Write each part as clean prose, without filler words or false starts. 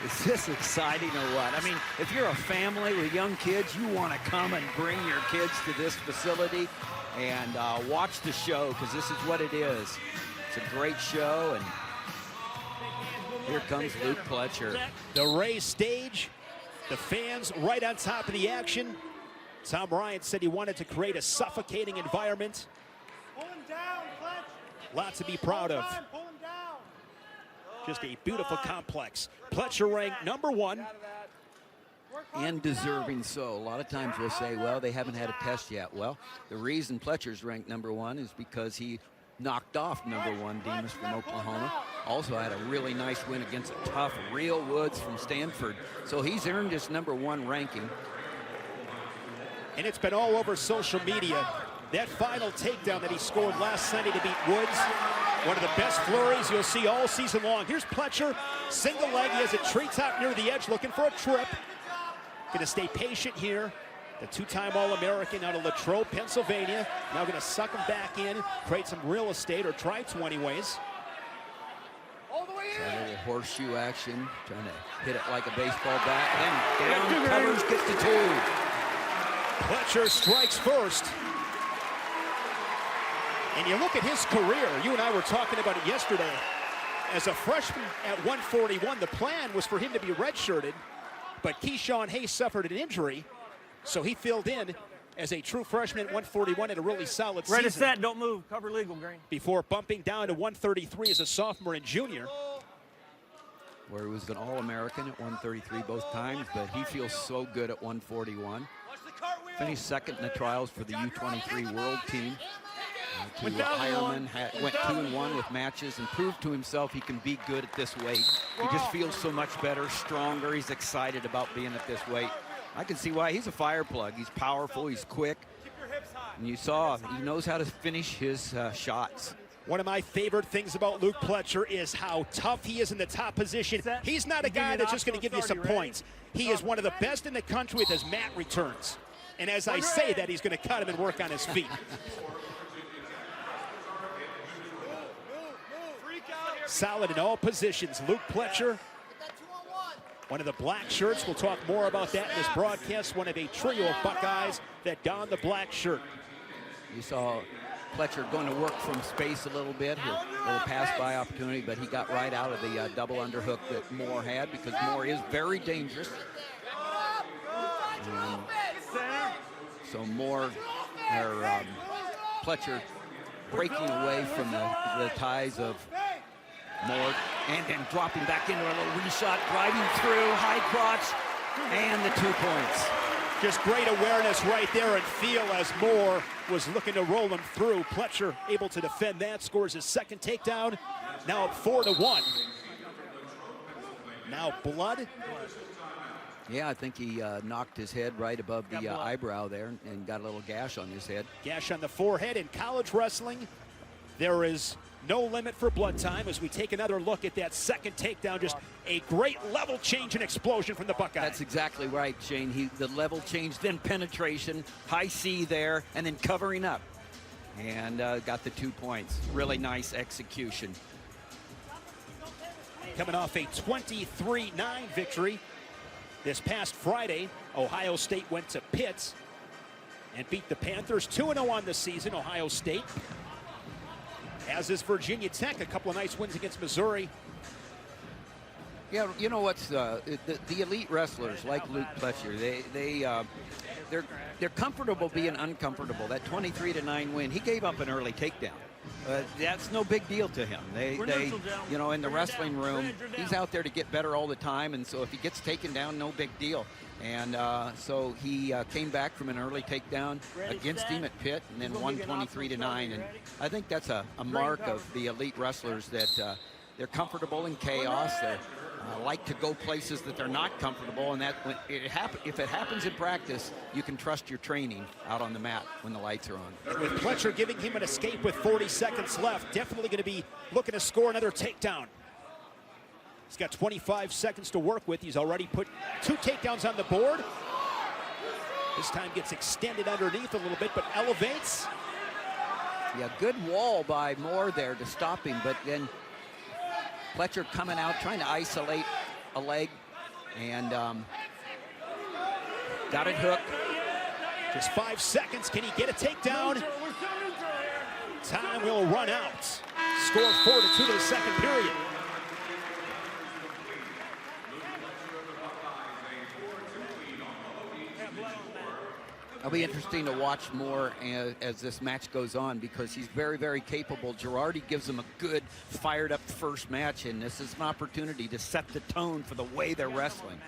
Is this exciting or what? I mean, if you're a family with young kids, you want to come and bring your kids to this facility and watch the show, because this is what it is. It's a great show, and here comes Luke Pletcher. The raised stage, the fans right on top of the action. Tom Ryan said he wanted to create a suffocating environment. Pull him down, Pletch. Lot to be proud of. Pull him down. Just a beautiful complex. Pletcher ranked #1. And deserving so. A lot of times we'll say, well, they haven't had a test yet. Well, the reason Pletcher's ranked #1 is because he knocked off #1 Demas from Oklahoma. Also had a really nice win against a tough Real Woods from Stanford. So he's earned his #1 ranking. And it's been all over social media. That final takedown that he scored last Sunday to beat Woods, one of the best flurries you'll see all season long. Here's Pletcher, single leg. He has a treetop near the edge, looking for a trip. Gonna stay patient here. The two-time All-American out of Latrobe, Pennsylvania. Now gonna suck him back in, create some real estate, or try to anyways. All the way A in. little horseshoe action, trying to hit it like a baseball bat. Then down, covers, gets to 2. Pletcher strikes first. And you look at his career, you and I were talking about it yesterday. As a freshman at 141, the plan was for him to be redshirted, but Keyshawn Hayes suffered an injury, so he filled in as a true freshman at 141 in a really solid Ready, season. set, don't move. Cover legal, Green. Before bumping down to 133 as a sophomore and junior. Where he was an All-American at 133 both times, but he feels so good at 141. Finished second in the trials for the U23 World Team. To Hireman, went 2-1 with matches and proved to himself he can be good at this weight. He just feels so much better, stronger. He's excited about being at this weight. I can see why. He's a fire plug. He's powerful, he's quick. And you saw, he knows how to finish his shots. One of my favorite things about Luke Pletcher is how tough he is in the top position. He's not a guy that's just going to give you some points. He is one of the best in the country with his mat returns. And as I say that, he's going to cut him and work on his feet. Solid in all positions. Luke Pletcher, one of the black shirts. We'll talk more about that in this broadcast. One of a trio of Buckeyes that don the black shirt. You saw Pletcher going to work from space a little bit, a little pass-by opportunity, but he got right out of the double underhook that Moore had, because Moore is very dangerous. So Moore, or Pletcher, breaking away from the ties of Moore, and then dropping back into a little reshot, driving through, high crotch, and the 2 points. Just great awareness right there and feel as Moore was looking to roll him through. Pletcher able to defend that, scores his second takedown. Now up 4-1. Now blood. Yeah, I think he knocked his head right above the eyebrow there and got a little gash on his head. Gash on the forehead. In college wrestling, there is no limit for blood time as we take another look at that second takedown. Just a great level change and explosion from the Buckeyes. That's exactly right, Shane. The level change, then penetration, high C there, and then covering up. And got the 2 points. Really nice execution. Coming off a 23-9 victory this past Friday, Ohio State went to Pitt and beat the Panthers. 2-0 on the season, Ohio State. As is Virginia Tech, a couple of nice wins against Missouri. Yeah, you know what's the elite wrestlers like Luke Pletcher, they're comfortable being uncomfortable. That 23-9 win, he gave up an early takedown. That's no big deal to him. They you know, in the wrestling room, he's out there to get better all the time, and so if he gets taken down, no big deal. And so he came back from an early takedown against him at Pitt, and then won 23-9. And I think that's a mark of the elite wrestlers, that they're comfortable in chaos. They like to go places that they're not comfortable, and that if it happens in practice, you can trust your training out on the mat when the lights are on. With Pletcher giving him an escape with 40 seconds left, definitely going to be looking to score another takedown. He's got 25 seconds to work with. He's already put 2 takedowns on the board. This time gets extended underneath a little bit, but elevates. Yeah, good wall by Moore there to stop him, but then Pletcher coming out, trying to isolate a leg, And got it hooked. Just 5 seconds. Can he get a takedown? Time will run out. Score 4-2 to the second period. It'll be interesting to watch more as this match goes on, because he's very, very capable. Girardi gives him a good, fired-up first match, and this is an opportunity to set the tone for the way they're wrestling.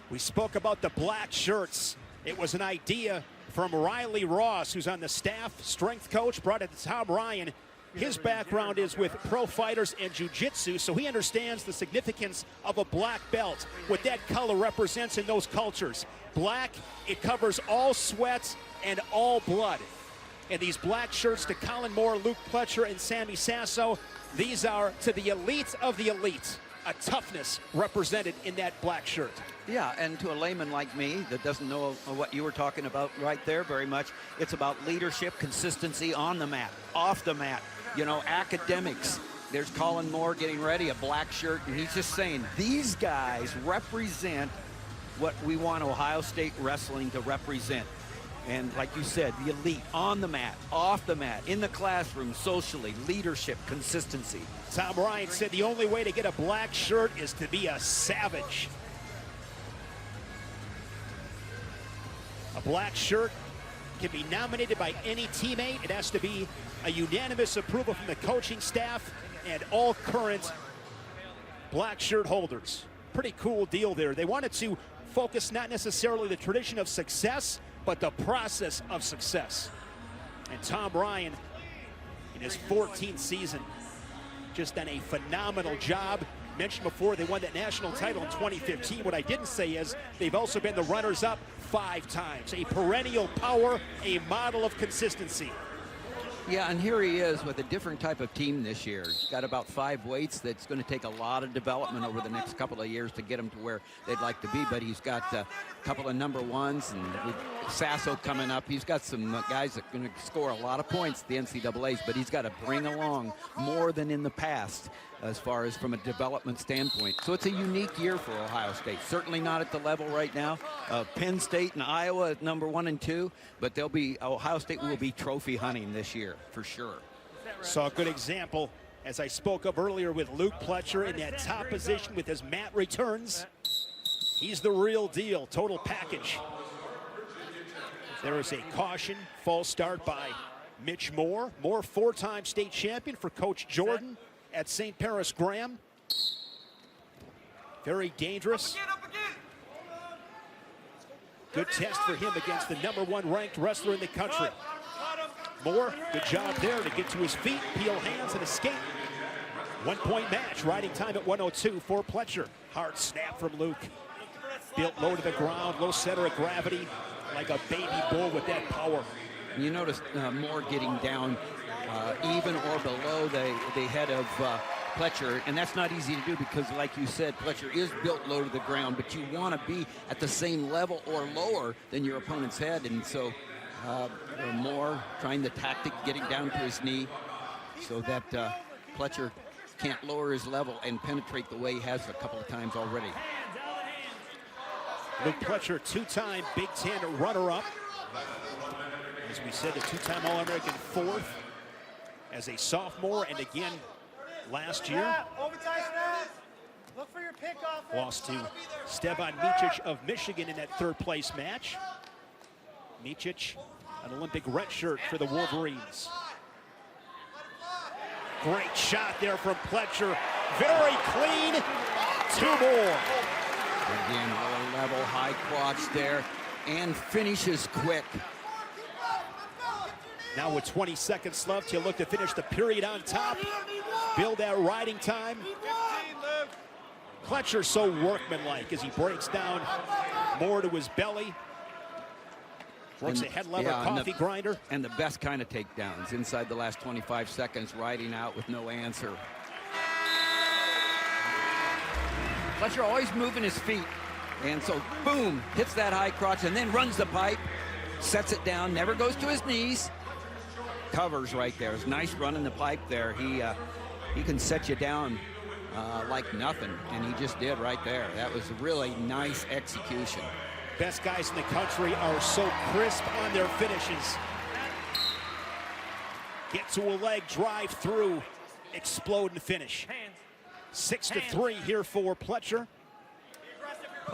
We spoke about the black shirts. It was an idea from Riley Ross, who's on the staff, strength coach, brought it to Tom Ryan. His background is with pro fighters and jiu-jitsu, so he understands the significance of a black belt, what that color represents in those cultures. Black, it covers all sweat and all blood. And these black shirts to Colin Moore, Luke Pletcher, and Sammy Sasso, these are to the elite of the elite. A toughness represented in that black shirt. Yeah, and to a layman like me that doesn't know what you were talking about right there very much, it's about leadership, consistency on the mat, off the mat, you know, academics. There's Colin Moore getting ready, a black shirt, and he's just saying these guys represent what we want Ohio State wrestling to represent. And like you said, the elite on the mat, off the mat, in the classroom, socially, leadership, consistency. Tom Ryan said the only way to get a black shirt is to be a savage. A black shirt can be nominated by any teammate. It has to be a unanimous approval from the coaching staff and all current black shirt holders. Pretty cool deal there. They wanted to focus not necessarily the tradition of success, but the process of success. And Tom Ryan, in his 14th season, just done a phenomenal job. Mentioned before, they won that national title in 2015. What I didn't say is they've also been the runners-up 5 times. A perennial power, a model of consistency. Yeah, and here he is with a different type of team this year. He's got about 5 weights. That's going to take a lot of development over the next couple of years to get him to where they'd like to be. But he's got a couple of number ones, and with Sasso coming up, he's got some guys that are going to score a lot of points at the NCAAs, but he's got to bring along more than in the past as far as from a development standpoint. So it's a unique year for Ohio State. Certainly not at the level right now. Penn State and Iowa at number 1 and 2, but Ohio State will be trophy hunting this year for sure. So a good example, as I spoke of earlier, with Luke Pletcher in that top position with his mat returns. He's the real deal, total package. There is a caution, false start by Mitch Moore. Moore, 4-time state champion for Coach Jordan at St. Paris Graham. Very dangerous. Good test for him against the number 1 ranked wrestler in the country. Moore, good job there to get to his feet, peel hands, and escape. 1-point match, riding time at 1:02 for Pletcher. Hard snap from Luke. Built low to the ground, low center of gravity, like a baby bull with that power. You notice Moore getting down even or below the head of Pletcher, and that's not easy to do because, like you said, Pletcher is built low to the ground, but you want to be at the same level or lower than your opponent's head, and so Moore trying the tactic, getting down to his knee so that Pletcher can't lower his level and penetrate the way he has a couple of times already. Luke Pletcher, 2-time Big Ten runner-up. As we said, a 2-time All-American 4th as a sophomore, and again last year. Look for your pick off. Lost to Stevan Micic of Michigan in that 3rd place match. Micic, an Olympic red shirt for the Wolverines. Great shot there from Pletcher. Very clean. 2 more. Again, lower level, high crotch there, and finishes quick. Now with 20 seconds left, you look to finish the period on top. Build that riding time. Pletcher so workmanlike as he breaks down more to his belly. Works a head lever coffee grinder. And the best kind of takedowns inside the last 25 seconds, riding out with no answer. Pletcher always moving his feet. And so, boom, hits that high crotch and then runs the pipe, sets it down, never goes to his knees. Covers right there. It's nice running the pipe there. He can set you down like nothing, and he just did right there. That was a really nice execution. Best guys in the country are so crisp on their finishes. Get to a leg, drive through, explode and finish. 6-3 here for Pletcher.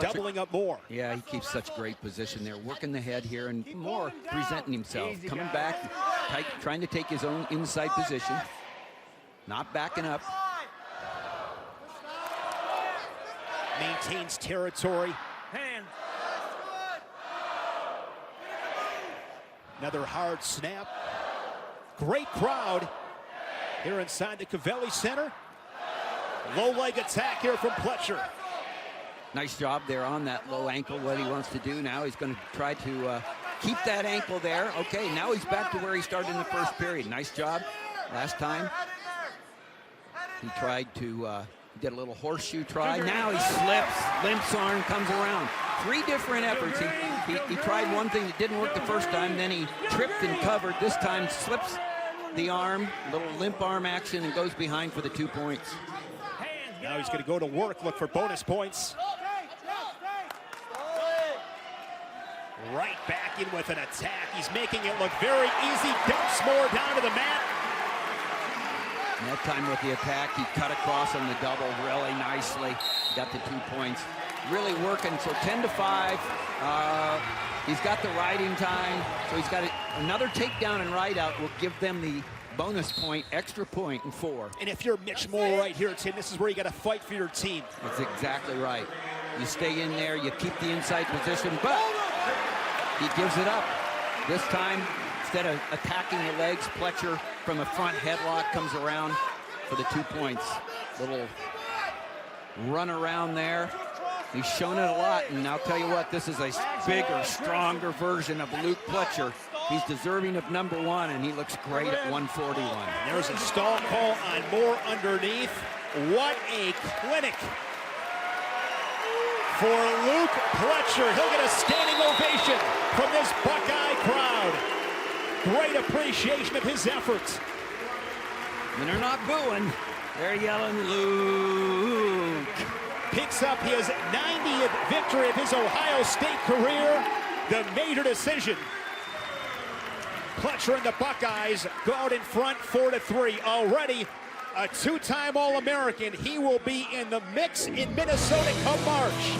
Doubling up more. Yeah, he keeps such great position there, working the head here and more presenting himself, coming back, trying to take his own inside position, not backing up. Maintains territory. Another hard snap. Great crowd here inside the Covelli Center. Low leg attack here from Pletcher. Nice job there on that low ankle. What he wants to do now, he's going to try to keep that ankle there. Okay, now he's back to where he started in the first period. Nice job. Last time he tried to did a little horseshoe try. Now he slips, limps arm, comes around. 3 different efforts. He tried one thing that didn't work the first time, then he tripped and covered. This time slips the arm, little limp arm action, and goes behind for the 2 points. Now he's going to go to work, look for bonus points. Right back in with an attack. He's making it look very easy. Dumps more down to the mat. And that time with the attack, he cut across on the double really nicely. Got the 2 points. Really working, so 10-5. He's got the riding time, so he's got another takedown and ride out will give them the bonus point, extra point, and 4. And if you're Mitch Moore right here, Tim, this is where you got to fight for your team. That's exactly right. You stay in there, you keep the inside position, but he gives it up. This time, instead of attacking the legs, Pletcher from a front headlock comes around for the 2 points. Little run around there. He's shown it a lot, and I'll tell you what, this is a bigger, stronger version of Luke Pletcher. He's deserving of #1, and he looks great at 141. There's a stall call on Moore underneath. What a clinic for Luke Pletcher. He'll get a standing ovation from this Buckeye crowd. Great appreciation of his efforts. And they're not booing. They're yelling, Luke. Picks up his 90th victory of his Ohio State career. The major decision. Pletcher and the Buckeyes go out in front 4-3. Already a 2-time All-American. He will be in the mix in Minnesota come March.